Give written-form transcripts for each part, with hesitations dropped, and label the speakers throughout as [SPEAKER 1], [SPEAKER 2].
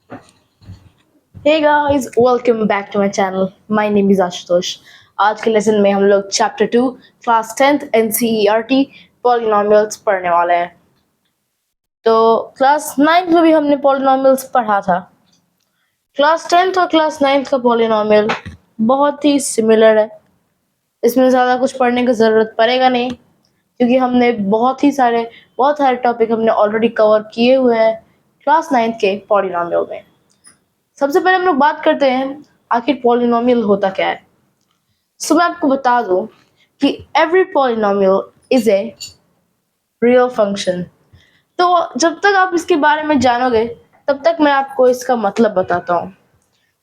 [SPEAKER 1] Hey guys, welcome back to my channel. My name is Ashutosh. आज के lesson में हम लोग chapter 2 class 10th NCERT polynomials पढ़ने वाले हैं. तो क्लास 9th में भी हमने पॉलिनॉमियल्स पढ़ा था. क्लास 10th और क्लास 9th का पॉलिनॉमियल बहुत ही सिमिलर है. इसमें ज़्यादा कुछ पढ़ने की ज़रूरत पड़ेगा नहीं क्योंकि हमने बहुत सारे टॉपिक हमने ऑलरेडी कवर किए हुए हैं क्लास 9th के पॉलिनॉमियल में. सबसे पहले हम लोग बात करते हैं आखिर पॉलिनोमियल होता क्या है. सो मैं आपको बता दूं कि every polynomial is a real function. तो जब तक आप इसके बारे में जानोगे तब तक मैं आपको इसका मतलब बताता हूँ.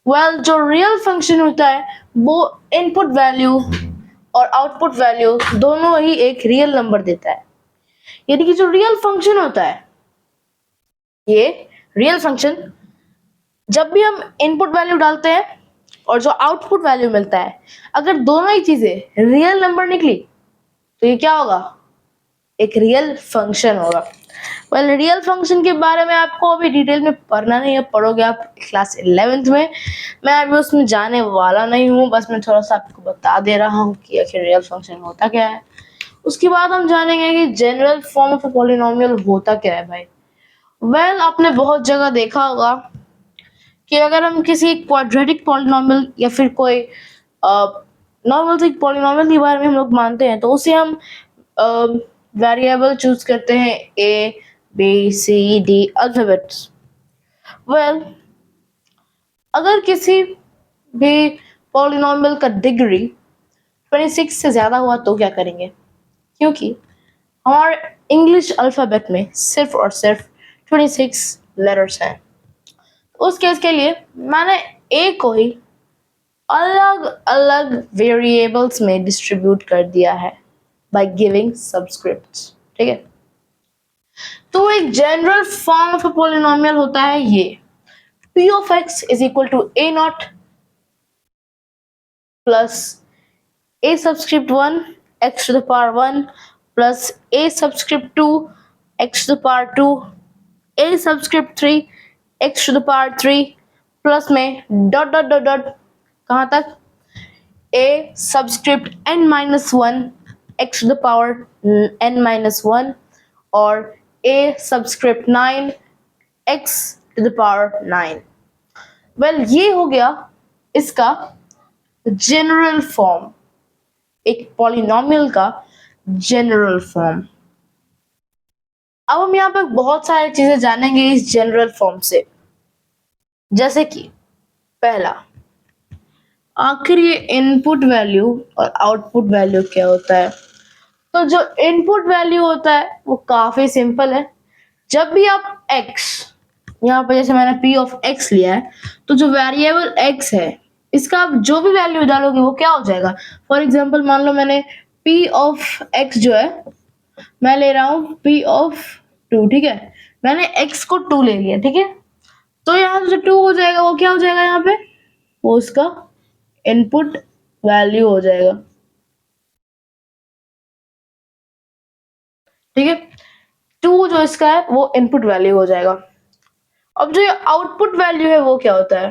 [SPEAKER 1] जो रियल फंक्शन होता है वो इनपुट वैल्यू और आउटपुट वैल्यू दोनों ही एक रियल नंबर देता है. यानी कि जो रियल फंक्शन होता है, ये रियल फंक्शन, जब भी हम इनपुट वैल्यू डालते हैं और जो आउटपुट वैल्यू मिलता है, अगर दोनों ही चीजें रियल नंबर निकली तो ये क्या होगा? एक रियल फंक्शन होगा. रियल फंक्शन के बारे में आपको अभी डिटेल में पढ़ना नहीं है, पढ़ोगे आप क्लास 11th में. मैं अभी उसमें जाने वाला नहीं हूँ, बस मैं थोड़ा सा आपको बता दे रहा हूँ कि आखिर रियल फंक्शन होता क्या है. उसके बाद हम जानेंगे कि जनरल फॉर्म ऑफ पॉलिनोमियल होता क्या है भाई. आपने बहुत जगह देखा होगा कि अगर हम किसी क्वाड्रेटिक पॉलिनोमियल या फिर कोई नॉर्मल सी पॉलिनोमियल के बारे में हम लोग मानते हैं तो उसे हम वेरिएबल चूज करते हैं A B C D alphabets. अगर किसी भी पॉलिनोमियल का डिग्री 26 से ज्यादा हुआ तो क्या करेंगे? क्योंकि हमारे इंग्लिश अल्फाबेट में सिर्फ और सिर्फ 26 लेटर्स हैं. उस केस के लिए मैंने ए को ही अलग अलग वेरिएबल्स में डिस्ट्रीब्यूट कर दिया है बाय गिविंग सबस्क्रिप्ट्स. ठीक है, तो एक जनरल फॉर्म ऑफ पॉलिनोमियल होता है ये p of x is equal to a naught plus a subscript 1 x to the power 1 plus a subscript 2 x to the power 2 a subscript 3 x to the power 3 plus में dot dot dot dot कहाँ तक a subscript n minus 1 x to the power n minus 1 और a subscript 9 x to the power 9. ये हो गया इसका general form, एक polynomial का जनरल फॉर्म. अब हम यहाँ पर बहुत सारी चीजें जानेंगे इस जनरल फॉर्म से, जैसे कि पहला, आखिर ये इनपुट वैल्यू और आउटपुट वैल्यू क्या होता है. तो जो इनपुट वैल्यू होता है वो काफी सिंपल है. जब भी आप x, यहाँ पर जैसे मैंने p ऑफ x लिया है, तो जो वेरिएबल x है इसका आप जो भी वैल्यू डालोगे वो क्या हो जाएगा. फॉर एग्जांपल मान लो मैंने p ऑफ x जो है मैं ले रहा हूँ p ऑफ 2. ठीक है, मैंने x को 2 ले लिया. ठीक है, तो यहाँ जो 2 हो जाएगा वो क्या हो जाएगा, यहाँ पे वो उसका इनपुट वैल्यू हो जाएगा. ठीक है, 2 जो इसका है वो इनपुट वैल्यू हो जाएगा. अब जो आउटपुट वैल्यू है वो क्या होता है?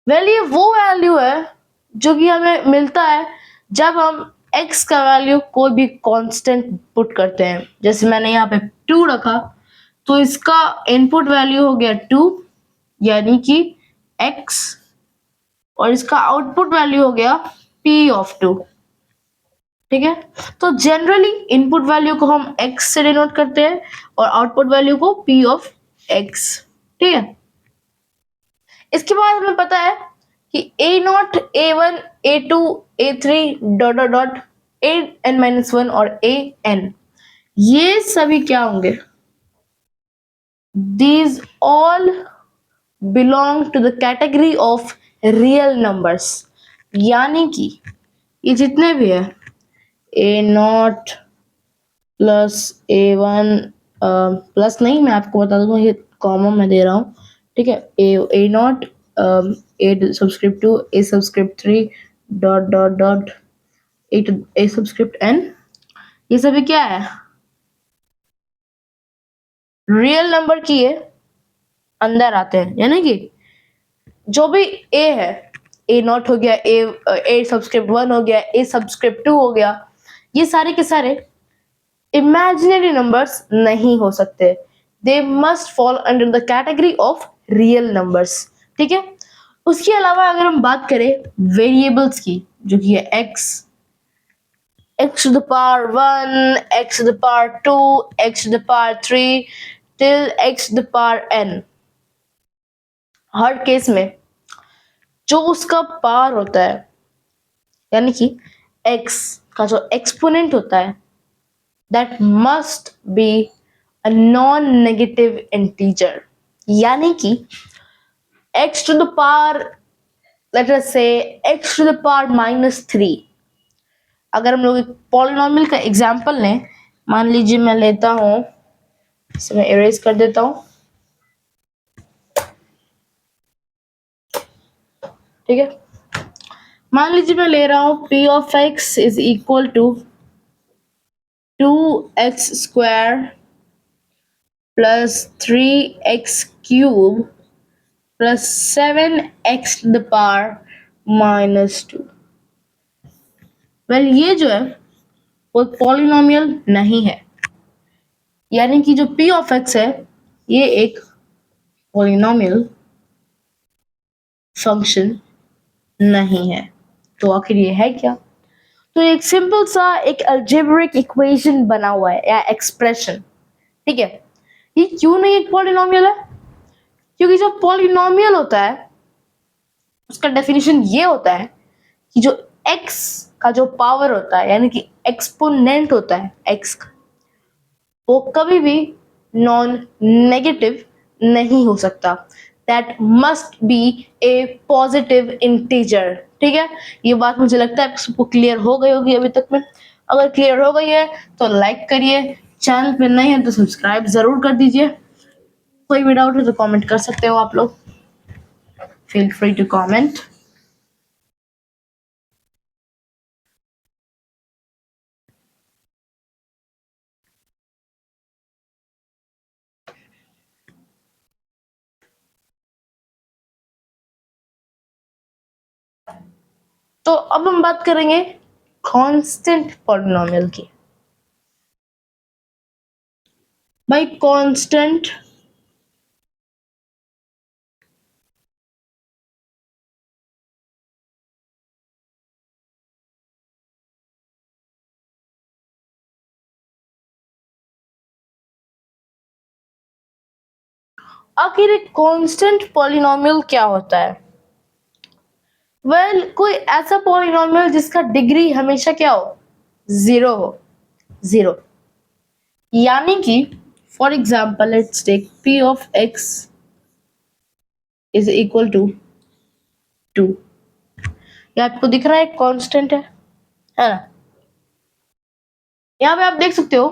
[SPEAKER 1] ये वो वैल्यू है जो कि हमें मिलता है जब हम x का वैल्यू कोई भी कांस्टेंट पुट करते हैं. जैसे मैंने यहाँ पे 2 रखा तो इसका इनपुट वैल्यू हो गया 2 यानी कि x, और इसका आउटपुट वैल्यू हो गया p ऑफ 2. ठीक है, तो जनरली इनपुट वैल्यू को हम x से डिनोट करते हैं और आउटपुट वैल्यू को p ऑफ x. ठीक है, इसके बाद हमें पता है कि a0, a1, a2, a3 dot dot dot an-1 और an, ये सभी क्या होंगे? These all belong to the category of real numbers. यानी कि ये जितने भी है a0 प्लस a1 प्लस नहीं, मैं आपको बता दूंगा, ये कॉमा मैं दे रहा हूँ. ठीक है, a0 a subscript 2 a subscript 3 dot dot dot a subscript n, ये सभी क्या है? रियल नंबर की है अंदर आते हैं, यानी कि जो भी ए है, ए नॉट हो गया, ए सबस्क्रिप्ट 1 हो गया, ए सबस्क्रिप्ट 2 हो गया, ये सारे के सारे इमेजिनरी नंबर्स नहीं हो सकते। They must fall under the category of real numbers. ठीक है, उसके अलावा अगर हम बात करें वेरिएबल्स की, जो कि है x to the power 1, x to the power 2, x to the power 3 till x to the power n, her case में जो उसका पावर होता है, यानी कि x का जो एक्सपोनेंट होता है, that must be a non-negative integer, यानी कि x to the power, let us say x to the power -3। अगर हम लोग एक पॉलिनॉमियल का एग्जांपल लें, मान लीजिए मैं लेता हूं, इसे मैं इरेज कर देता हूं, ठीक है। मान लीजिए मैं ले रहा हूं p of x is equal to 2x² plus 3x³ plus 7x to the power -2। Well ये जो है वो पॉलिनॉमियल नहीं है, यानी कि जो p of x है ये एक पॉलिनॉमियल फंक्शन नहीं है। तो आखिर ये है क्या? तो एक सिंपल सा एक अलजेब्रिक इक्वेशन बना हुआ है या एक्सप्रेशन। ठीक है, ये क्यों नहीं एक पॉलिनॉमियल है? क्योंकि जो पॉलिनॉमियल होता है उसका डेफिनेशन ये होता है कि जो x का जो पावर होता है, यानी कि एक्सपोनेंट होता है x का, वो कभी भी नॉन नेगेटिव नहीं हो सकता। That must be A positive integer. ठीक है, ये बात मुझे लगता है सबको क्लियर हो गई होगी अभी तक में। अगर क्लियर हो गई है तो लाइक करिए, चैनल पे नए हैं तो सब्सक्राइब जरूर कर दीजिए। कोई भी डाउट है तो कमेंट कर सकते हो आप लोग, फील फ्री टू कमेंट। तो अब हम बात करेंगे कांस्टेंट पॉलिनोमियल की। भाई कांस्टेंट आखिर एक कांस्टेंट पॉलिनोमियल क्या होता है? वेल कोई ऐसा पॉलिनोमियल जिसका डिग्री हमेशा क्या हो? जीरो हो, जीरो। यानी कि for example let's take p of x is equal to 2। ये आपको दिख रहा है कांस्टेंट है ना? यहाँ पे आप देख सकते हो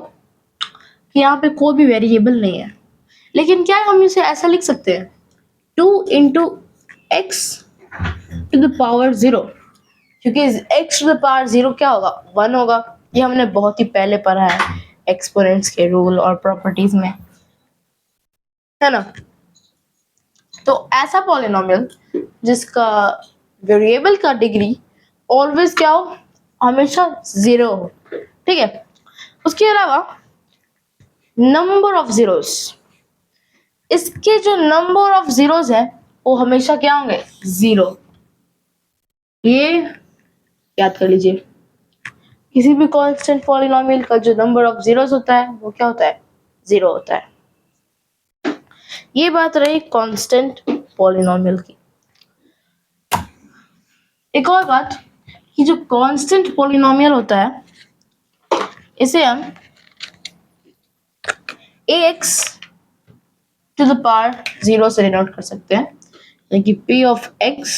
[SPEAKER 1] कि यहाँ पे कोई भी वेरिएबल नहीं है, लेकिन क्या हम इसे ऐसा लिख सकते हैं 2 into x to the power 0, क्योंकि x टू द पावर 0 क्या होगा? 1 होगा। ये हमने बहुत ही पहले पढ़ा है एक्सपोनेंट्स के रूल और प्रॉपर्टीज में, है ना? तो ऐसा पॉलिनोमियल जिसका वेरिएबल का डिग्री ऑलवेज क्या हो? हमेशा 0 हो। ठीक है, उसके अलावा नंबर ऑफ जीरोस, इसके जो नंबर ऑफ जीरोस है वो हमेशा क्या होंगे? 0। ये याद कर लीजिए, किसी भी कांस्टेंट पॉलिनोमियल का जो नंबर ऑफ जीरोस होता है वो क्या होता है? 0 होता है। ये बात रही कांस्टेंट पॉलिनोमियल की। एक और बात कि जो कांस्टेंट पॉलिनोमियल होता है इसे हम ax टू द पावर 0 से डिनोट कर सकते हैं, यानी कि p of x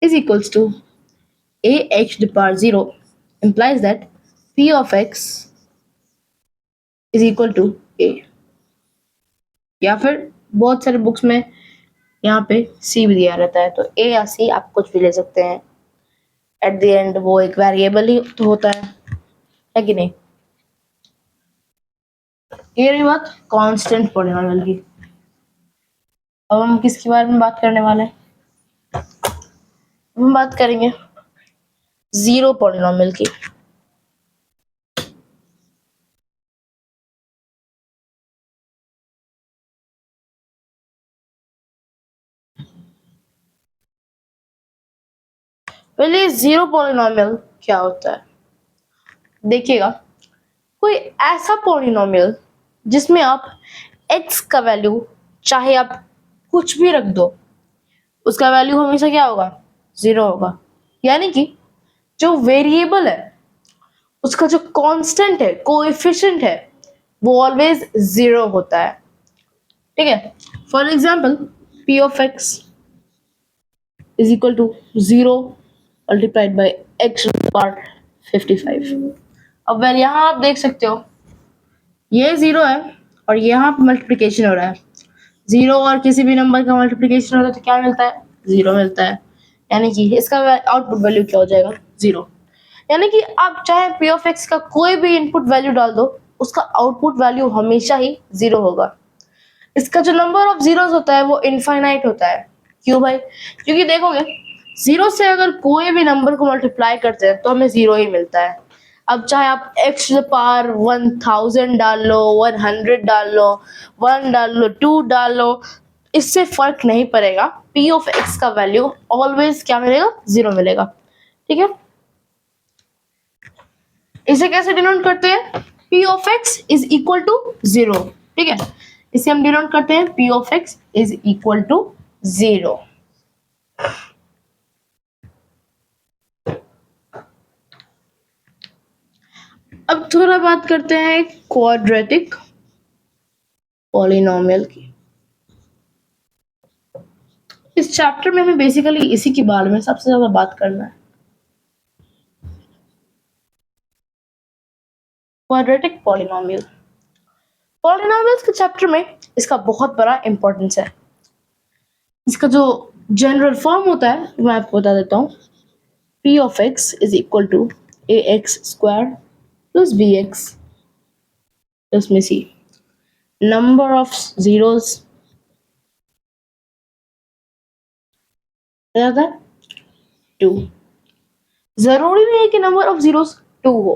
[SPEAKER 1] is equals to ax to the power 0 implies that p of x is equal to a। या फिर बहुत सारे बुक्स में यहाँ पे c भी दिया रहता है, तो a या c आप कुछ भी ले सकते हैं। एट द एंड वो एक वेरिएबल ही तो होता है कि नहीं? ये रही बात कांस्टेंट पॉलिनोमियल की। अब हम किसके बारे में बात करने वाले हैं? हम बात करेंगे जीरो पॉलिनोमियल की। पहले जीरो पॉलिनोमियल क्या होता है देखिएगा। कोई ऐसा पॉलिनोमियल जिसमें आप x का वैल्यू चाहे आप कुछ भी रख दो, उसका वैल्यू हमेशा क्या होगा? जीरो होगा। यानी कि जो वेरिएबल है उसका जो कांस्टेंट है, कोएफिशिएंट है, वो ऑलवेज जीरो होता है। ठीक है। For example p of x is equal to zero multiplied by x power 55। अब वेल यहाँ आप देख सकते हो ये जीरो है और यहाँ पे मल्टीप्लिकेशन हो रहा है। जीरो और किसी भी नंबर का मल्टीप्लिकेशन हो रहा है तो क्या मिलता है? जीरो मिलता है। यानी कि इसका आउटपुट वैल्यू क्या हो जाएगा? जीरो। यानी कि आप चाहे p ऑफ x का कोई भी इनपुट वैल्यू डाल दो, उसका आउटपुट वैल्यू हमेशा ही जीरो होगा। इसका जो नंबर ऑफ जीरोस होता है वो इनफाइनाइट होता है। क्यों भाई? क्योंकि देखोगे जीरो से अगर कोई भी नंबर को मल्टीप्लाई करते हैं तो हमें जीरो ही मिलता है। अब चाहे आप x टू द पावर 1000 डाल लो, 100 डाल लो, 1 डाल लो, 2 डाल लो, इससे फर्क नहीं पड़ेगा। p ऑफ x का वैल्यू ऑलवेज क्या मिलेगा? जीरो मिलेगा। ठीक है। इसे कैसे डिनोट करते हैं? p of x is equal to zero. ठीक है। इसे हम डिनोट करते हैं p of x is equal to zero. अब थोड़ा बात करते हैं क्वाड्रेटिक पॉलिनोमियल की। इस चैप्टर में हमें बेसिकली इसी के बारे में सबसे ज्यादा बात करना है। क्वाड्रेटिक पॉलिनोमियल, पॉलिनोमियल्स के चैप्टर में इसका बहुत बड़ा इंपॉर्टेंस है। इसका जो जनरल फॉर्म होता है मैं आपको बता देता हूँ। p of x is equal to ax square plus bx plus में c। नंबर ऑफ जीरोस क्या था? टू। जरूरी नहीं है कि नंबर ऑफ जीरोस टू हो।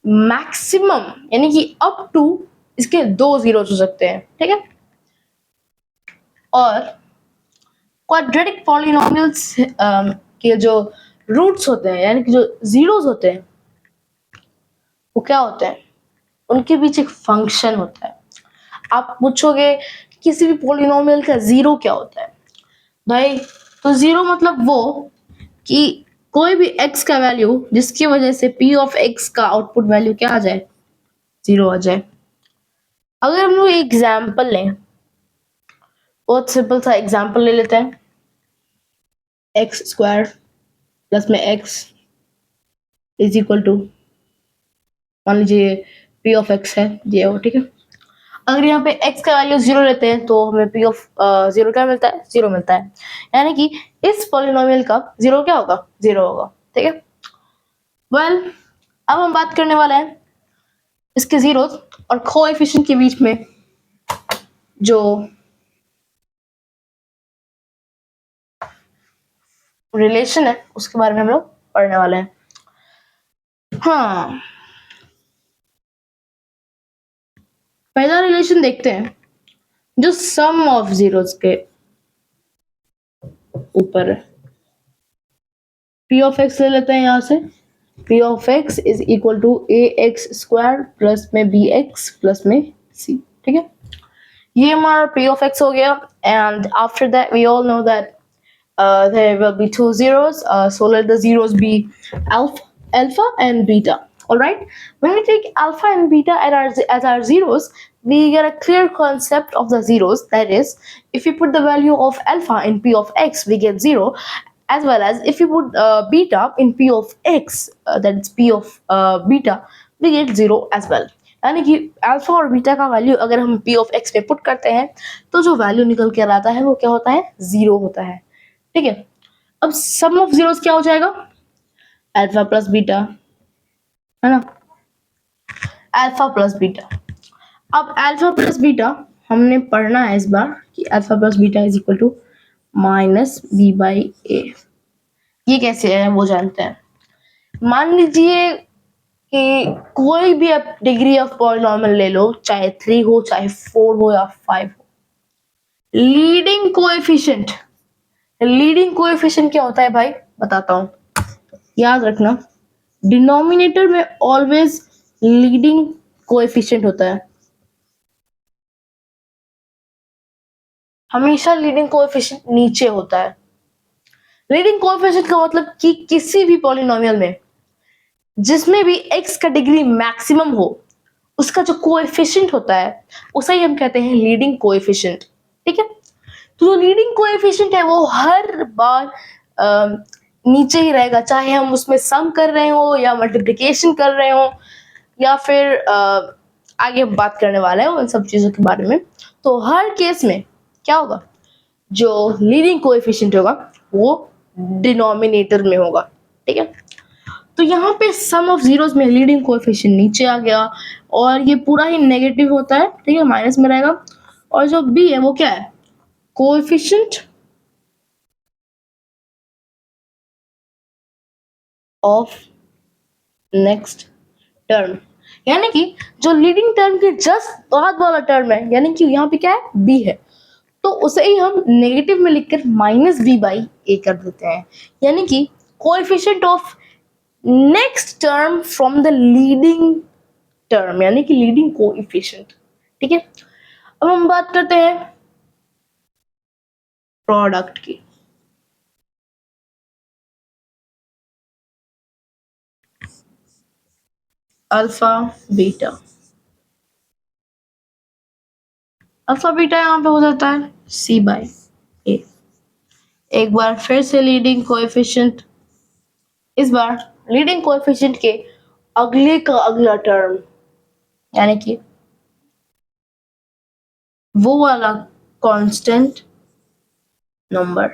[SPEAKER 1] मैक्सिमम यानी कि अप टू इसके दो जीरोस हो सकते हैं। ठीक है। और क्वाड्रेटिक पॉलिनोमियल्स के जो रूट्स होते हैं यानी कि जो जीरोस होते हैं वो क्या होते हैं? उनके बीच एक फंक्शन होता है। आप पूछोगे किसी भी पॉलिनोमियल का जीरो क्या होता है भाई? तो जीरो मतलब वो कि कोई भी x का वैल्यू जिसकी वजह से p ऑफ x का आउटपुट वैल्यू क्या आ जाए? जीरो आ जाए। अगर हम लोग एग्जाम्पल लें, बहुत सिंपल सा एग्जाम्पल ले लेते हैं। एक्स स्क्वायर प्लस में x इज इक्वल टू, मान लीजिए p ऑफ x है ये हो। ठीक है। अगर यहाँ पे x का वैल्यू जीरो लेते हैं तो हमें p ऑफ जीरो क्या मिलता है? जीरो मिलता है। यानी कि इस पॉलिनोमियल का जीरो क्या होगा? जीरो होगा। ठीक है। वेल अब हम बात करने वाले हैं इसके जीरो और कोएफिशिएंट के बीच में जो रिलेशन है उसके बारे में हम लोग पढ़ने वाले हैं। हाँ, पहला रिलेशन देखते हैं जो सम ऑफ जीरोस के ऊपर है। p ऑफ x ले लेते हैं यहाँ से। p of x is equal to ax square plus में bx प्लस में c। ठीक है। ये हमारा p of x हो गया। and after that we all know that there will be two zeros, so let the zeros be alpha and beta. All right, when we take alpha and beta as our zeros, we get a clear concept of the zeros. That is, if we put the value of alpha in p of x, we get zero, as well as if you put beta in p of x, that is p of beta, we get zero as well. यानी कि alpha और beta का value अगर हम p of x पे put करते हैं तो जो वैल्यू निकल के आता है वो क्या होता है? जीरो होता है। ठीक है। अब सम ऑफ जीरोस क्या हो जाएगा? अल्फा प्लस बीटा, है ना? Alpha plus beta. अब अल्फा प्लस बीटा हमने पढ़ना है इस बार कि alpha plus beta is equal to minus B by A. ये कैसे है वो जानते हैं। मान लीजिए कि कोई भी आप डिग्री ऑफ पॉलिनॉमियल ले लो, चाहे 3 हो, चाहे 4 हो या 5 हो। लीडिंग कोएफिशिएंट क्या होता है भाई, बताता हूं, याद रखना। डिनोमिनेटर में ऑलवेज लीडिंग कोएफिशिएंट होता है, हमेशा लीडिंग कोएफिशिएंट नीचे होता है। लीडिंग कोएफिशिएंट का मतलब कि किसी भी पॉलिनोमियल में जिसमें भी x का डिग्री मैक्सिमम हो, उसका जो कोएफिशिएंट होता है उसे ही हम कहते हैं लीडिंग कोएफिशिएंट। ठीक है, तो जो लीडिंग कोएफिशिएंट है वो हर बार नीचे ही रहेगा, चाहे हम उसमें सम कर रहे हो या मल्टीप्लिकेशन कर रहे हो या फिर आगे बात करने वाले हैं उन सब चीजों के बारे में। तो हर केस में क्या होगा, जो लीडिंग कोएफिशिएंट होगा वो डिनोमिनेटर में होगा। ठीक है, तो यहाँ पे सम ऑफ जीरोस में लीडिंग कोएफिशिएंट नीचे आ गया और ये पूरा ही नेगेटिव होता है। ठीक है, माइनस में रहेगा। और जो बी है वो क्या है, कोएफिशिएंट ऑफ नेक्स्ट टर्म, यानी कि जो लीडिंग टर्म के जस्ट बाद वाला टर्म है, यानी कि यहाँ पे क्या है, बी है, तो उसे ही हम नेगेटिव में लिखकर माइनस बी बाई ए कर देते हैं, यानी कि coefficient of next term from the leading term, यानी कि लीडिंग कोएफिशिएंट। ठीक है, अब हम बात करते हैं प्रोडक्ट की। अल्फा बीटा, अल्फा बीटा यहाँ पे हो जाता है सी बाई ए। एक बार फिर से लीडिंग कोएफिशिएंट, इस बार लीडिंग कोएफिशिएंट के अगले का अगला टर्म, यानी कि वो वाला कांस्टेंट नंबर।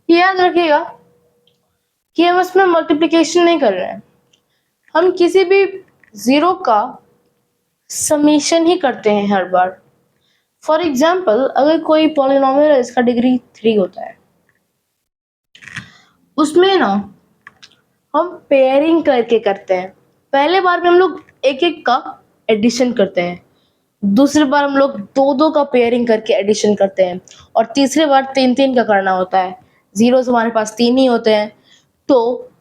[SPEAKER 1] याद रखिएगा कि हम इसमें मल्टीप्लिकेशन नहीं कर रहे हैं, हम किसी भी जीरो का समेशन ही करते हैं हर बार। फॉर एग्जाम्पल, अगर कोई पॉलिनोमियल है इसका डिग्री 3 होता है, उसमें ना हम पेयरिंग करके करते हैं। पहले बार में हम लोग एक एक का एडिशन करते हैं, दूसरी बार हम लोग दो दो का पेयरिंग करके एडिशन करते हैं, और तीसरी बार तीन तीन का करना होता है। जीरोस हमारे पास 3 ही होते हैं, तो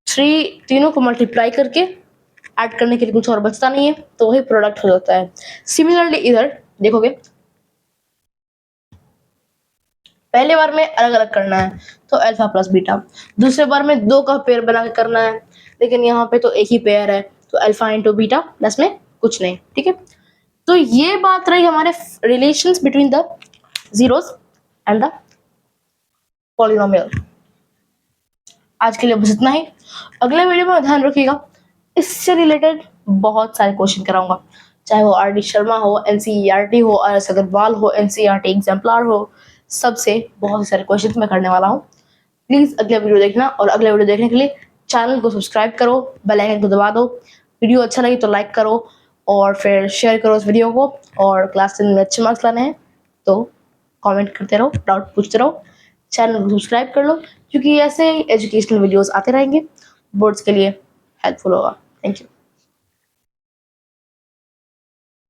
[SPEAKER 1] तीनों को मल्टीप्लाई करके ऐड करने के लिए कुछ और बचता नहीं है, तो वही प्रोडक्ट हो जाता है। सिमिलरली इधर देखोगे, पहले बार में अलग अलग करना है तो अल्फा प्लस बीटा, दूसरे बार में दो का पेयर बना के करना है, लेकिन यहाँ पे तो एक ही पेयर है, तो अल्फा इंटू बीटा प्लस में कुछ नहीं। ठीक है, तो ये बात रही हमारे relations between the zeros and the polynomial. आज के लिए बस इतना ही। अगले वीडियो में ध्यान रखिएगा, इससे रिलेटेड बहुत सारे क्वेश्चन कराऊंगा, चाहे वो आर डी शर्मा हो, एनसीईआरटी हो, आर एस अग्रवाल हो, एनसीईआरटी एग्जाम्पलर हो, सबसे बहुत सारे क्वेश्चन मैं करने वाला हूँ। प्लीज अगला वीडियो देखना, और अगला वीडियो देखने के लिए चैनल को सब्सक्राइब करो, बेल आइकन को दबा दो, वीडियो अच्छा लगे तो लाइक करो और फिर शेयर करो इस वीडियो को। और क्लास 10 में अच्छे मार्क्स लाने हैं तो कमेंट करते रहो, डाउट पूछते रहो, चैनल को सब्सक्राइब कर लो, क्योंकि ऐसे एजुकेशनल वीडियोस आते रहेंगे, बोर्ड्स के लिए हेल्पफुल होगा। Thank you.